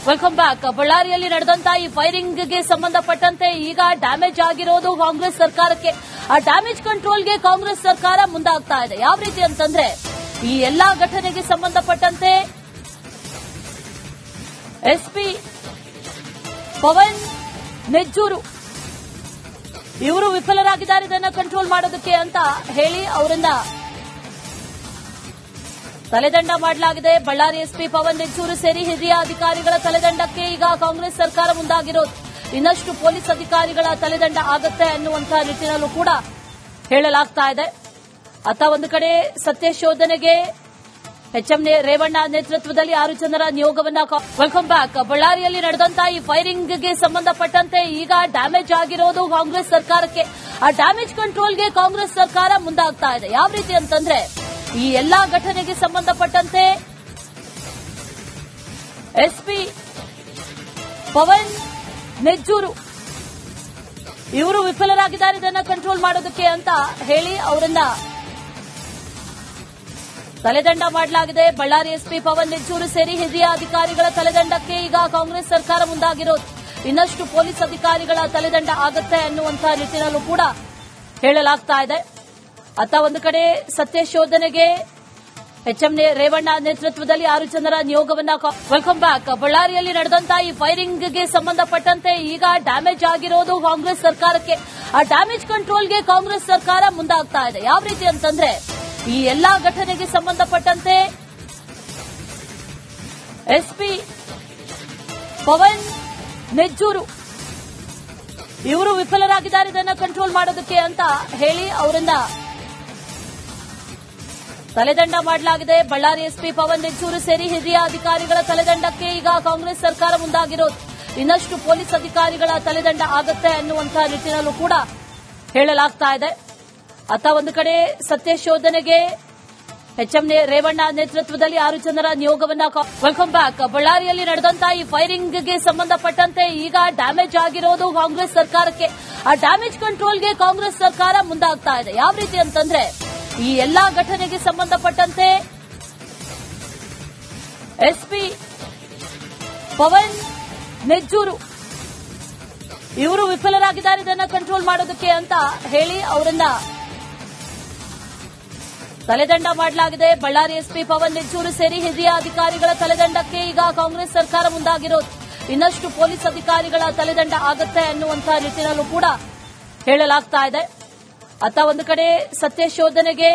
Welcome back. ಬಳ್ಳಾರಿಯಲ್ಲಿ ನಡೆದಂತಹ ಈ ಫೈರಿಂಗ್ಗೆ ಸಂಬಂಧಪಟ್ಟಂತೆ ಈಗ ಡ್ಯಾಮೇಜ್ ಆಗಿರೋದು ಕಾಂಗ್ರೆಸ್ ಸರ್ಕಾರಕ್ಕೆ. ಆ ಡ್ಯಾಮೇಜ್ ಕಂಟ್ರೋಲ್ಗೆ ಕಾಂಗ್ರೆಸ್ ಸರ್ಕಾರ ಮುಂದಾಗ್ತಾ ಇದೆ. ಯಾವ ರೀತಿ ಅಂತಂದ್ರೆ, ಈ ಎಲ್ಲಾ ಘಟನೆಗೆ ಸಂಬಂಧಪಟ್ಟಂತೆ ಎಸ್ಪಿ ಪವನ್ ನೆಜ್ಜೂರು ಇವರು ವಿಫಲರಾಗಿದ್ದಾರೆ ಇದನ್ನ ಕಂಟ್ರೋಲ್ ಮಾಡೋದಕ್ಕೆ ಅಂತ ಹೇಳಿ ಅವರಿಂದ ತಲೆದಂಡ ಮಾಡಲಾಗಿದೆ. ಬಳ್ಳಾರಿ ಎಸ್ಪಿ ಪವನ್ ನೆಜ್ಜೂರು ಸೇರಿ ಹಿರಿಯ ಅಧಿಕಾರಿಗಳ ತಲೆದಂಡಕ್ಕೆ ಈಗ ಕಾಂಗ್ರೆಸ್ ಸರ್ಕಾರ ಮುಂದಾಗಿರೋದು. ಇನ್ನಷ್ಟು ಪೊಲೀಸ್ ಅಧಿಕಾರಿಗಳ ತಲೆದಂಡ ಆಗುತ್ತೆ ಅನ್ನುವಂತಹ ನಿಟ್ಟಿನಲ್ಲೂ ಕೂಡ ಹೇಳಲಾಗ್ತಾ ಇದೆ. ಅತ್ತ ಒಂದು ಕಡೆ ಸತ್ಯ ಶೋಧನೆಗೆ ಎಚ್ಎಂ ರೇವಣ್ಣ ನೇತೃತ್ವದಲ್ಲಿ 6 ಜನರ ನಿಯೋಗವನ್ನ ವೆಲ್ಕಮ್ ಬ್ಯಾಕ್. ಬಳ್ಳಾರಿಯಲ್ಲಿ ನಡೆದಂತಹ ಈ ಫೈರಿಂಗ್ಗೆ ಸಂಬಂಧಪಟ್ಟಂತೆ ಈಗ ಡ್ಯಾಮೇಜ್ ಆಗಿರೋದು ಕಾಂಗ್ರೆಸ್ ಸರ್ಕಾರಕ್ಕೆ. ಆ ಡ್ಯಾಮೇಜ್ ಕಂಟ್ರೋಲ್ಗೆ ಕಾಂಗ್ರೆಸ್ ಸರ್ಕಾರ ಮುಂದಾಗ್ತಾ ಇದೆ. ಯಾವ ರೀತಿ ಅಂತಂದ್ರೆ, ಈ ಎಲ್ಲಾ ಘಟನೆಗೆ ಸಂಬಂಧಪಟ್ಟಂತೆ ಎಸ್ಪಿ ಪವನ್ ನೆಜ್ಜೂರು ಇವರು ವಿಫಲರಾಗಿದ್ದಾರೆ ಇದನ್ನ ಕಂಟ್ರೋಲ್ ಮಾಡೋದಕ್ಕೆ ಅಂತ ಹೇಳಿ ಅವರಿಂದ ತಲೆದಂಡ ಮಾಡಲಾಗಿದೆ. ಬಳ್ಳಾರಿ ಎಸ್ಪಿ ಪವನ್ ನೆಜ್ಜೂರು ಸೇರಿ ಹಿರಿಯ ಅಧಿಕಾರಿಗಳ ತಲೆದಂಡಕ್ಕೆ ಈಗ ಕಾಂಗ್ರೆಸ್ ಸರ್ಕಾರ ಮುಂದಾಗಿರೋದು. ಇನ್ನಷ್ಟು ಪೊಲೀಸ್ ಅಧಿಕಾರಿಗಳ ತಲೆದಂಡ ಆಗುತ್ತೆ ಅನ್ನುವಂತಹ ನಿಟ್ಟಿನಲ್ಲೂ ಕೂಡ ಹೇಳಲಾಗ್ತಾ ಇದೆ. ಅತ್ತ ಒಂದು ಕಡೆ ಸತ್ಯ ಶೋಧನೆಗೆ ಎಚ್ಎಂ ರೇವಣ್ಣ ನೇತೃತ್ವದಲ್ಲಿ 6 ಜನರ ನಿಯೋಗವನ್ನ ವೆಲ್ಕಮ್ ಬ್ಯಾಕ್. ಬಳ್ಳಾರಿಯಲ್ಲಿ ನಡೆದಂತಹ ಈ ಫೈರಿಂಗ್ಗೆ ಸಂಬಂಧಪಟ್ಟಂತೆ ಈಗ ಡ್ಯಾಮೇಜ್ ಆಗಿರೋದು ಕಾಂಗ್ರೆಸ್ ಸರ್ಕಾರಕ್ಕೆ. ಆ ಡ್ಯಾಮೇಜ್ ಕಂಟ್ರೋಲ್ಗೆ ಕಾಂಗ್ರೆಸ್ ಸರ್ಕಾರ ಮುಂದಾಗ್ತಾ ಇದೆ. ಯಾವ ರೀತಿ ಅಂತಂದ್ರೆ, ಈ ಎಲ್ಲಾ ಘಟನೆಗೆ ಸಂಬಂಧಪಟ್ಟಂತೆ ಎಸ್ಪಿ ಪವನ್ ನೆಜ್ಜೂರು ಇವರು ವಿಫಲರಾಗಿದ್ದಾರೆ ಇದನ್ನ ಕಂಟ್ರೋಲ್ ಮಾಡೋದಕ್ಕೆ ಅಂತ ಹೇಳಿ ಅವರಿಂದ ತಲೆದಂಡ ಮಾಡಲಾಗಿದೆ. ಬಳ್ಳಾರಿ ಎಸ್ಪಿ ಪವನ್ ನೆಜ್ಜೂರು ಸೇರಿ ಹಿರಿಯ ಅಧಿಕಾರಿಗಳ ತಲೆದಂಡಕ್ಕೆ ಈಗ ಕಾಂಗ್ರೆಸ್ ಸರ್ಕಾರ ಮುಂದಾಗಿರೋದು. ಇನ್ನಷ್ಟು ಪೊಲೀಸ್ ಅಧಿಕಾರಿಗಳ ತಲೆದಂಡ ಆಗುತ್ತೆ ಅನ್ನುವಂತಹ ನಿಟ್ಟಿನಲ್ಲೂ ಕೂಡ ಹೇಳಲಾಗ್ತಾ ಇದೆ. ಅತ್ತ ಒಂದು ಕಡೆ ಸತ್ಯ ಶೋಧನೆಗೆ ಎಚ್ಎಂ ರೇವಣ್ಣ ನೇತೃತ್ವದಲ್ಲಿ 6 ಜನರ ನಿಯೋಗವನ್ನ ವೆಲ್ಕಮ್ ಬ್ಯಾಕ್. ಬಳ್ಳಾರಿಯಲ್ಲಿ ನಡೆದಂತಹ ಈ ಫೈರಿಂಗ್ಗೆ ಸಂಬಂಧಪಟ್ಟಂತೆ ಈಗ ಡ್ಯಾಮೇಜ್ ಆಗಿರೋದು ಕಾಂಗ್ರೆಸ್ ಸರ್ಕಾರಕ್ಕೆ. ಆ ಡ್ಯಾಮೇಜ್ ಕಂಟ್ರೋಲ್ಗೆ ಕಾಂಗ್ರೆಸ್ ಸರ್ಕಾರ ಮುಂದಾಗ್ತಾ ಇದೆ. ಯಾವ ರೀತಿ ಅಂತಂದ್ರೆ, ಈ ಎಲ್ಲಾ ಘಟನೆಗೆ ಸಂಬಂಧಪಟ್ಟಂತೆ ಎಸ್ಪಿ ಪವನ್ ನೆಜ್ಜೂರು ಇವರು ವಿಫಲರಾಗಿದ್ದಾರೆ ಇದನ್ನ ಕಂಟ್ರೋಲ್ ಮಾಡೋದಕ್ಕೆ ಅಂತ ಹೇಳಿ ಅವರಿಂದ ತಲೆದಂಡ ಮಾಡಲಾಗಿದೆ. ಬಳ್ಳಾರಿ ಎಸ್ಪಿ ಪವನ್ ನೆಜ್ಜೂರು ಸೇರಿ ಹಿರಿಯ ಅಧಿಕಾರಿಗಳ ತಲೆದಂಡಕ್ಕೆ ಈಗ ಕಾಂಗ್ರೆಸ್ ಸರ್ಕಾರ ಮುಂದಾಗಿರೋದು. ಇನ್ನಷ್ಟು ಪೊಲೀಸ್ ಅಧಿಕಾರಿಗಳ ತಲೆದಂಡ ಆಗುತ್ತೆ ಅನ್ನುವಂತಹ ನಿಟ್ಟಿನಲ್ಲೂ ಕೂಡ ಹೇಳಲಾಗ್ತಾ ಇದೆ. ಅತ್ತ ಒಂದು ಕಡೆ ಸತ್ಯ ಶೋಧನೆಗೆ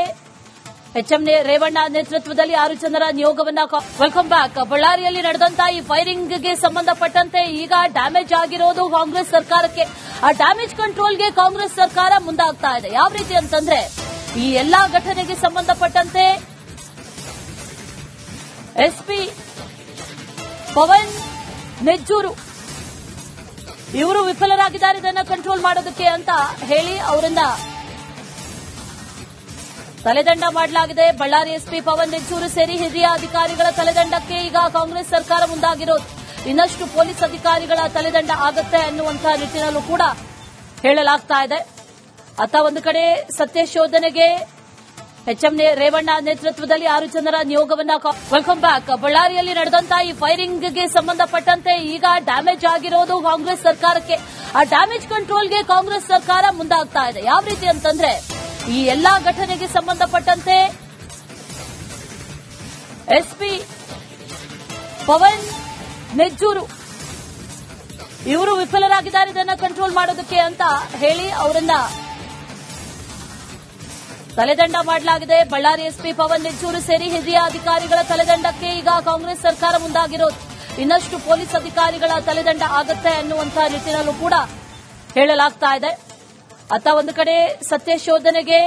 ಎಚ್ಎಂ ರೇವಣ್ಣ ನೇತೃತ್ವದಲ್ಲಿ 6 ಜನರ ನಿಯೋಗವನ್ನ ವೆಲ್ಕಮ್ ಬ್ಯಾಕ್. ಬಳ್ಳಾರಿಯಲ್ಲಿ ನಡೆದಂತಹ ಈ ಫೈರಿಂಗ್ಗೆ ಸಂಬಂಧಪಟ್ಟಂತೆ ಈಗ ಡ್ಯಾಮೇಜ್ ಆಗಿರೋದು ಕಾಂಗ್ರೆಸ್ ಸರ್ಕಾರಕ್ಕೆ. ಆ ಡ್ಯಾಮೇಜ್ ಕಂಟ್ರೋಲ್ಗೆ ಕಾಂಗ್ರೆಸ್ ಸರ್ಕಾರ ಮುಂದಾಗ್ತಾ ಇದೆ. ಯಾವ ರೀತಿ ಅಂತಂದ್ರೆ, ಈ ಎಲ್ಲಾ ಘಟನೆಗೆ ಸಂಬಂಧಪಟ್ಟಂತೆ ಎಸ್ಪಿ ಪವನ್ ನೆಜ್ಜೂರು ಇವರು ವಿಫಲರಾಗಿದ್ದಾರೆ ಇದನ್ನ ಕಂಟ್ರೋಲ್ ಮಾಡೋದಕ್ಕೆ ಅಂತ ಹೇಳಿ ಅವರಿಂದ ತಲೆದಂಡ ಮಾಡಲಾಗಿದೆ. ಬಳ್ಳಾರಿ ಎಸ್ಪಿ ಪವನ್ ನೆಜ್ಜೂರು ಸೇರಿ ಹಿರಿಯ ಅಧಿಕಾರಿಗಳ ತಲೆದಂಡಕ್ಕೆ ಈಗ ಕಾಂಗ್ರೆಸ್ ಸರ್ಕಾರ ಮುಂದಾಗಿರೋದು. ಇನ್ನಷ್ಟು ಪೊಲೀಸ್ ಅಧಿಕಾರಿಗಳ ತಲೆದಂಡ ಆಗುತ್ತೆ ಅನ್ನುವಂತಹ ನಿಟ್ಟಿನಲ್ಲೂ ಕೂಡ ಹೇಳಲಾಗ್ತಾ ಇದೆ. ಅತ್ತ ಒಂದು ಕಡೆ ಸತ್ಯ ಶೋಧನೆಗೆ ಎಚ್ಎಂ ರೇವಣ್ಣ ನೇತೃತ್ವದಲ್ಲಿ 6 ಜನರ ನಿಯೋಗವನ್ನ ವೆಲ್ಕಮ್ ಬ್ಯಾಕ್. ಬಳ್ಳಾರಿಯಲ್ಲಿ ನಡೆದಂತಹ ಈ ಫೈರಿಂಗ್ಗೆ ಸಂಬಂಧಪಟ್ಟಂತೆ ಈಗ ಡ್ಯಾಮೇಜ್ ಆಗಿರೋದು ಕಾಂಗ್ರೆಸ್ ಸರ್ಕಾರಕ್ಕೆ. ಆ ಡ್ಯಾಮೇಜ್ ಕಂಟ್ರೋಲ್ಗೆ ಕಾಂಗ್ರೆಸ್ ಸರ್ಕಾರ ಮುಂದಾಗ್ತಾ ಇದೆ. ಯಾವ ರೀತಿ ಅಂತಂದ್ರೆ, ಈ ಎಲ್ಲಾ ಘಟನೆಗೆ ಸಂಬಂಧಪಟ್ಟಂತೆ ಎಸ್ಪಿ ಪವನ್ ನೆಜ್ಜೂರು ಇವರು ವಿಫಲರಾಗಿದ್ದಾರೆ ಇದನ್ನ ಕಂಟ್ರೋಲ್ ಮಾಡೋದಕ್ಕೆ ಅಂತ ಹೇಳಿ ಅವರಿಂದ ತಲೆದಂಡ ಮಾಡಲಾಗಿದೆ. ಬಳ್ಳಾರಿ ಎಸ್ಪಿ ಪವನ್ ನೆಜ್ಜೂರು ಸೇರಿ ಹಿರಿಯ ಅಧಿಕಾರಿಗಳ ತಲೆದಂಡಕ್ಕೆ ಈಗ ಕಾಂಗ್ರೆಸ್ ಸರ್ಕಾರ ಮುಂದಾಗಿರೋದು. ಇನ್ನಷ್ಟು ಪೊಲೀಸ್ ಅಧಿಕಾರಿಗಳ ತಲೆದಂಡ ಆಗುತ್ತೆ ಅನ್ನುವಂತಹ ನಿಟ್ಟಿನಲ್ಲೂ ಕೂಡ ಹೇಳಲಾಗ್ತಾ ಇದೆ. ಅತ್ತ ಒಂದು ಕಡೆ ಸತ್ಯ ಶೋಧನೆಗೆ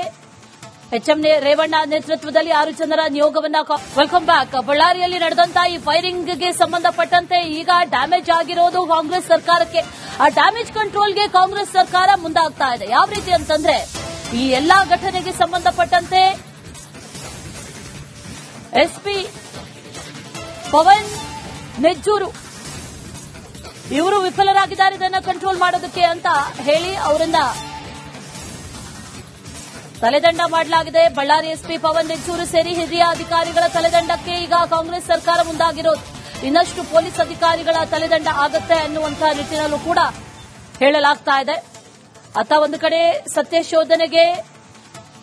ಎಚ್ಎಂ ರೇವಣ್ಣ ನೇತೃತ್ವದಲ್ಲಿ 6 ಜನರ ನಿಯೋಗವನ್ನ ವೆಲ್ಕಮ್ ಬ್ಯಾಕ್. ಬಳ್ಳಾರಿಯಲ್ಲಿ ನಡೆದಂತಹ ಈ ಫೈರಿಂಗ್ಗೆ ಸಂಬಂಧಪಟ್ಟಂತೆ ಈಗ ಡ್ಯಾಮೇಜ್ ಆಗಿರೋದು ಕಾಂಗ್ರೆಸ್ ಸರ್ಕಾರಕ್ಕೆ. ಆ ಡ್ಯಾಮೇಜ್ ಕಂಟ್ರೋಲ್ಗೆ ಕಾಂಗ್ರೆಸ್ ಸರ್ಕಾರ ಮುಂದಾಗ್ತಾ ಇದೆ. ಯಾವ ರೀತಿ ಅಂತಂದ್ರೆ, ಈ ಎಲ್ಲಾ ಘಟನೆಗೆ ಸಂಬಂಧಪಟ್ಟಂತೆ ಎಸ್ಪಿ ಪವನ್ ನೆಜ್ಜೂರು ಇವರು ವಿಫಲರಾಗಿದ್ದಾರೆ ಇದನ್ನ ಕಂಟ್ರೋಲ್ ಮಾಡೋದಕ್ಕೆ ಅಂತ ಹೇಳಿ ಅವರಿಂದ ತಲೆದಂಡ ಮಾಡಲಾಗಿದೆ. ಬಳ್ಳಾರಿ ಎಸ್ಪಿ ಪವನ್ ನೆಜ್ಜೂರು ಸೇರಿ ಹಿರಿಯ ಅಧಿಕಾರಿಗಳ ತಲೆದಂಡಕ್ಕೆ ಈಗ ಕಾಂಗ್ರೆಸ್ ಸರ್ಕಾರ ಮುಂದಾಗಿರೋದು. ಇನ್ನಷ್ಟು ಪೊಲೀಸ್ ಅಧಿಕಾರಿಗಳ ತಲೆದಂಡ ಆಗುತ್ತೆ ಅನ್ನುವಂತಹ ನಿಟ್ಟಿನಲ್ಲೂ ಕೂಡ ಹೇಳಲಾಗ್ತಾ ಇದೆ. ಅತ್ತ ಒಂದು ಕಡೆ ಸತ್ಯಶೋಧನೆಗೆ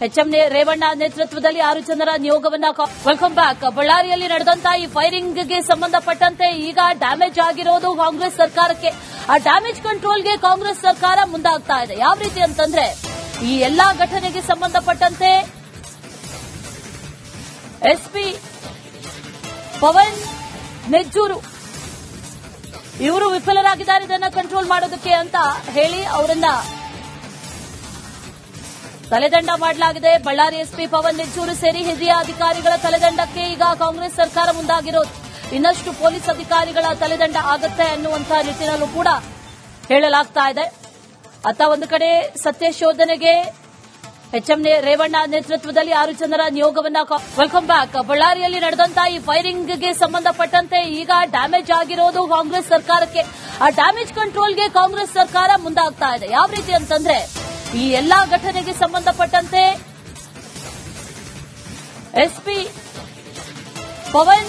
ಎಚ್ಎಂ ರೇವಣ್ಣ ನೇತೃತ್ವದಲ್ಲಿ 6 ಜನರ ನಿಯೋಗವನ್ನ ವೆಲ್ಕಮ್ ಬ್ಯಾಕ್. ಬಳ್ಳಾರಿಯಲ್ಲಿ ನಡೆದಂತಹ ಈ ಫೈರಿಂಗ್ಗೆ ಸಂಬಂಧಪಟ್ಟಂತೆ ಈಗ ಡ್ಯಾಮೇಜ್ ಆಗಿರೋದು ಕಾಂಗ್ರೆಸ್ ಸರ್ಕಾರಕ್ಕೆ. ಆ ಡ್ಯಾಮೇಜ್ ಕಂಟ್ರೋಲ್ಗೆ ಕಾಂಗ್ರೆಸ್ ಸರ್ಕಾರ ಮುಂದಾಗ್ತಾ ಇದೆ. ಯಾವ ರೀತಿ ಅಂತಂದ್ರೆ ಈ ಎಲ್ಲಾ ಘಟನೆಗೆ ಸಂಬಂಧಪಟ್ಟಂತೆ ಎಸ್ಪಿ ಪವನ್ ನೆಜ್ಜೂರು ಇವರು ವಿಫಲರಾಗಿದ್ದಾರೆ ಇದನ್ನ ಕಂಟ್ರೋಲ್ ಮಾಡೋದಕ್ಕೆ ಅಂತ ಹೇಳಿ ಅವರನ್ನ ತಲೆದಂಡ ಮಾಡಲಾಗಿದೆ. ಬಳ್ಳಾರಿ ಎಸ್ಪಿ ಪವನ್ ನೆಜ್ಜೂರು ಸೇರಿ ಹಿರಿಯ ಅಧಿಕಾರಿಗಳ ತಲೆದಂಡಕ್ಕೆ ಈಗ ಕಾಂಗ್ರೆಸ್ ಸರ್ಕಾರ ಮುಂದಾಗಿರೋದು. ಇನ್ನಷ್ಟು ಪೊಲೀಸ್ ಅಧಿಕಾರಿಗಳ ತಲೆದಂಡ ಆಗುತ್ತೆ ಅನ್ನುವಂತಹ ನಿಟ್ಟಿನಲ್ಲೂ ಕೂಡ ಹೇಳಲಾಗ್ತಾ ಇದೆ. ಅತ್ತ ಒಂದು ಕಡೆ ಸತ್ಯಶೋಧನೆಗೆ ಎಚ್ಎಂ ರೇವಣ್ಣ ನೇತೃತ್ವದಲ್ಲಿ 6 ಜನರ ನಿಯೋಗವನ್ನ ವೆಲ್ಕಮ್ ಬ್ಯಾಕ್. ಬಳ್ಳಾರಿಯಲ್ಲಿ ನಡೆದಂತಹ ಈ ಫೈರಿಂಗ್ಗೆ ಸಂಬಂಧಪಟ್ಟಂತೆ ಈಗ ಡ್ಯಾಮೇಜ್ ಆಗಿರೋದು ಕಾಂಗ್ರೆಸ್ ಸರ್ಕಾರಕ್ಕೆ. ಆ ಡ್ಯಾಮೇಜ್ ಕಂಟ್ರೋಲ್ಗೆ ಕಾಂಗ್ರೆಸ್ ಸರ್ಕಾರ ಮುಂದಾಗ್ತಾ ಇದೆ. ಯಾವ ರೀತಿ ಅಂತಂದ್ರೆ ಈ ಎಲ್ಲಾ ಘಟನೆಗೆ ಸಂಬಂಧಪಟ್ಟಂತೆ ಎಸ್ಪಿ ಪವನ್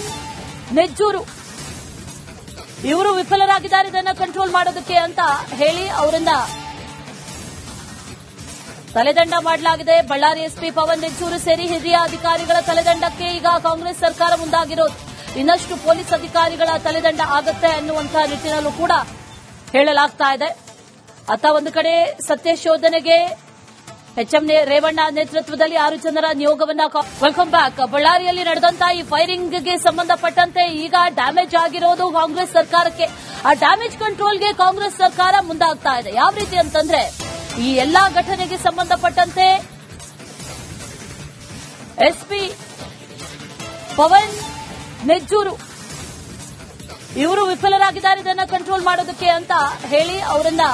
ನೆಜ್ಜೂರು ಇವರು ವಿಫಲರಾಗಿದ್ದಾರೆ ಇದನ್ನ ಕಂಟ್ರೋಲ್ ಮಾಡೋದಕ್ಕೆ ಅಂತ ಹೇಳಿ ಅವರನ್ನ ತಲೆದಂಡ ಮಾಡಲಾಗಿದೆ. ಬಳ್ಳಾರಿ ಎಸ್ಪಿ ಪವನ್ ನೆಜ್ಜೂರು ಸೇರಿ ಹಿರಿಯ ಅಧಿಕಾರಿಗಳ ತಲೆದಂಡಕ್ಕೆ ಈಗ ಕಾಂಗ್ರೆಸ್ ಸರ್ಕಾರ ಮುಂದಾಗಿರೋದು. ಇನ್ನಷ್ಟು ಪೊಲೀಸ್ ಅಧಿಕಾರಿಗಳ ತಲೆದಂಡ ಆಗುತ್ತೆ ಅನ್ನುವಂತಹ ನಿಟ್ಟಿನಲ್ಲೂ ಕೂಡ ಹೇಳಲಾಗ್ತಾ ಇದೆ. ಅತ್ತ ಒಂದು ಕಡೆ ಸತ್ಯಶೋಧನೆಗೆ ಎಚ್ಎಂ ರೇವಣ್ಣ ನೇತೃತ್ವದಲ್ಲಿ 6 ಜನರ ನಿಯೋಗವನ್ನ ವೆಲ್ಕಮ್ ಬ್ಯಾಕ್. ಬಳ್ಳಾರಿಯಲ್ಲಿ ನಡೆದಂತಹ ಈ ಫೈರಿಂಗ್ಗೆ ಸಂಬಂಧಪಟ್ಟಂತೆ ಈಗ ಡ್ಯಾಮೇಜ್ ಆಗಿರೋದು ಕಾಂಗ್ರೆಸ್ ಸರ್ಕಾರಕ್ಕೆ. ಆ ಡ್ಯಾಮೇಜ್ ಕಂಟ್ರೋಲ್ಗೆ ಕಾಂಗ್ರೆಸ್ ಸರ್ಕಾರ ಮುಂದಾಗ್ತಾ ಇದೆ. ಯಾವ ರೀತಿ ಅಂತಂದ್ರೆ ಈ ಎಲ್ಲಾ ಘಟನೆಗೆ ಸಂಬಂಧಪಟ್ಟಂತೆ ಎಸ್ಪಿ ಪವನ್ ನೆಜ್ಜೂರು ಇವರು ವಿಫಲರಾಗಿದ್ದಾರೆ ಇದನ್ನ ಕಂಟ್ರೋಲ್ ಮಾಡೋದಕ್ಕೆ ಅಂತ ಹೇಳಿ ಅವರನ್ನ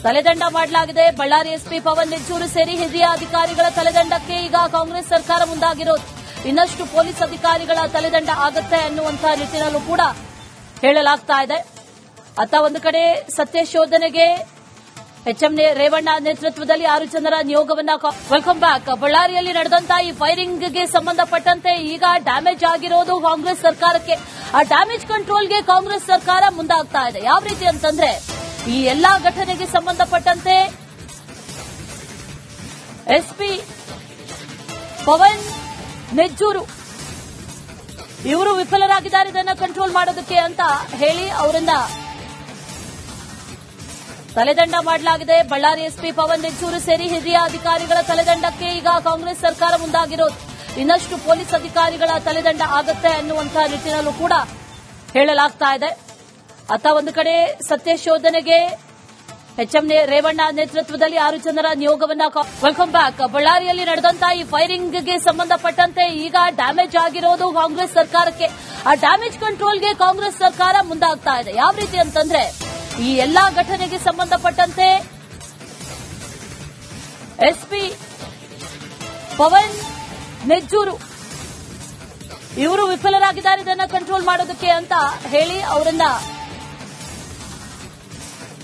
ತಲೆದಂಡ ಮಾಡಲಾಗಿದೆ. ಬಳ್ಳಾರಿ ಎಸ್ಪಿ ಪವನ್ ನೆಜ್ಜೂರು ಸೇರಿ ಹಿರಿಯ ಅಧಿಕಾರಿಗಳ ತಲೆದಂಡಕ್ಕೆ ಈಗ ಕಾಂಗ್ರೆಸ್ ಸರ್ಕಾರ ಮುಂದಾಗಿರೋದು. ಇನ್ನಷ್ಟು ಪೊಲೀಸ್ ಅಧಿಕಾರಿಗಳ ತಲೆದಂಡ ಆಗುತ್ತೆ ಅನ್ನುವಂತಹ ನಿಟ್ಟಿನಲ್ಲೂ ಕೂಡ ಹೇಳಲಾಗ್ತಾ ಇದೆ. ಅತ್ತ ಒಂದು ಕಡೆ ಸತ್ಯಶೋಧನೆಗೆ ಎಚ್ಎಂ ರೇವಣ್ಣ ನೇತೃತ್ವದಲ್ಲಿ 6 ಜನರ ನಿಯೋಗವನ್ನ ವೆಲ್ಕಮ್ ಬ್ಯಾಕ್. ಬಳ್ಳಾರಿಯಲ್ಲಿ ನಡೆದಂತಹ ಈ ಫೈರಿಂಗ್ಗೆ ಸಂಬಂಧಪಟ್ಟಂತೆ ಈಗ ಡ್ಯಾಮೇಜ್ ಆಗಿರೋದು ಕಾಂಗ್ರೆಸ್ ಸರ್ಕಾರಕ್ಕೆ. ಆ ಡ್ಯಾಮೇಜ್ ಕಂಟ್ರೋಲ್ಗೆ ಕಾಂಗ್ರೆಸ್ ಸರ್ಕಾರ ಮುಂದಾಗ್ತಾ ಇದೆ. ಯಾವ ರೀತಿ ಅಂತಂದ್ರೆ ಈ ಎಲ್ಲಾ ಘಟನೆಗೆ ಸಂಬಂಧಪಟ್ಟಂತೆ ಎಸ್ಪಿ ಪವನ್ ನೆಜ್ಜೂರು ಇವರು ವಿಫಲರಾಗಿದ್ದಾರೆ ಇದನ್ನ ಕಂಟ್ರೋಲ್ ಮಾಡೋದಕ್ಕೆ ಅಂತ ಹೇಳಿ ಅವರನ್ನ ತಲೆದಂಡ ಮಾಡಲಾಗಿದೆ. ಬಳ್ಳಾರಿ ಎಸ್ಪಿ ಪವನ್ ನೆಜ್ಜೂರು ಸೇರಿ ಹಿರಿಯ ಅಧಿಕಾರಿಗಳ ತಲೆದಂಡಕ್ಕೆ ಈಗ ಕಾಂಗ್ರೆಸ್ ಸರ್ಕಾರ ಮುಂದಾಗಿರೋದು. ಇನ್ನಷ್ಟು ಪೊಲೀಸ್ ಅಧಿಕಾರಿಗಳ ತಲೆದಂಡ ಆಗುತ್ತೆ ಅನ್ನುವಂತಹ ನಿಟ್ಟಿನಲ್ಲೂ ಕೂಡ ಹೇಳಲಾಗ್ತಾ ಇದೆ. ಅತ್ತ ಒಂದು ಕಡೆ ಸತ್ಯಶೋಧನೆಗೆ ಎಚ್ಎಂ ರೇವಣ್ಣ ನೇತೃತ್ವದಲ್ಲಿ 6 ಜನರ ನಿಯೋಗವನ್ನ ವೆಲ್ಕಮ್ ಬ್ಯಾಕ್. ಬಳ್ಳಾರಿಯಲ್ಲಿ ನಡೆದಂತಹ ಈ ಫೈರಿಂಗ್ಗೆ ಸಂಬಂಧಪಟ್ಟಂತೆ ಈಗ ಡ್ಯಾಮೇಜ್ ಆಗಿರೋದು ಕಾಂಗ್ರೆಸ್ ಸರ್ಕಾರಕ್ಕೆ. ಆ ಡ್ಯಾಮೇಜ್ ಕಂಟ್ರೋಲ್ಗೆ ಕಾಂಗ್ರೆಸ್ ಸರ್ಕಾರ ಮುಂದಾಗ್ತಾ ಇದೆ. ಯಾವ ರೀತಿ ಅಂತಂದ್ರೆ ಈ ಎಲ್ಲಾ ಘಟನೆಗೆ ಸಂಬಂಧಪಟ್ಟಂತೆ ಎಸ್ಪಿ ಪವನ್ ನೆಜ್ಜೂರು ಇವರು ವಿಫಲರಾಗಿದ್ದಾರೆ ಇದನ್ನ ಕಂಟ್ರೋಲ್ ಮಾಡೋದಕ್ಕೆ ಅಂತ ಹೇಳಿ ಅವರನ್ನ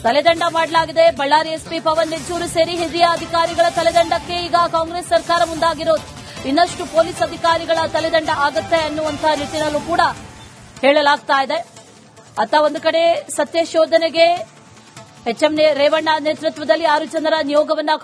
ತಲೆದಂಡ ಮಾಡಲಾಗಿದೆ. ಬಳ್ಳಾರಿ ಎಸ್ಪಿ ಪವನ್ ನೆಜ್ಜೂರು ಸೇರಿ ಹಿರಿಯ ಅಧಿಕಾರಿಗಳ ತಲೆದಂಡಕ್ಕೆ ಈಗ ಕಾಂಗ್ರೆಸ್ ಸರ್ಕಾರ ಮುಂದಾಗಿರೋದು. ಇನ್ನಷ್ಟು ಪೊಲೀಸ್ ಅಧಿಕಾರಿಗಳ ತಲೆದಂಡ ಆಗುತ್ತೆ ಅನ್ನುವಂತಹ ನಿಟ್ಟಿನಲ್ಲೂ ಕೂಡ ಹೇಳಲಾಗ್ತಾ ಇದೆ. ಅತ್ತ ಒಂದು ಕಡೆ ಸತ್ಯಶೋಧನೆಗೆ ಎಚ್ಎಂ ರೇವಣ್ಣ ನೇತೃತ್ವದಲ್ಲಿ 6 ಜನರ ನಿಯೋಗವನ್ನ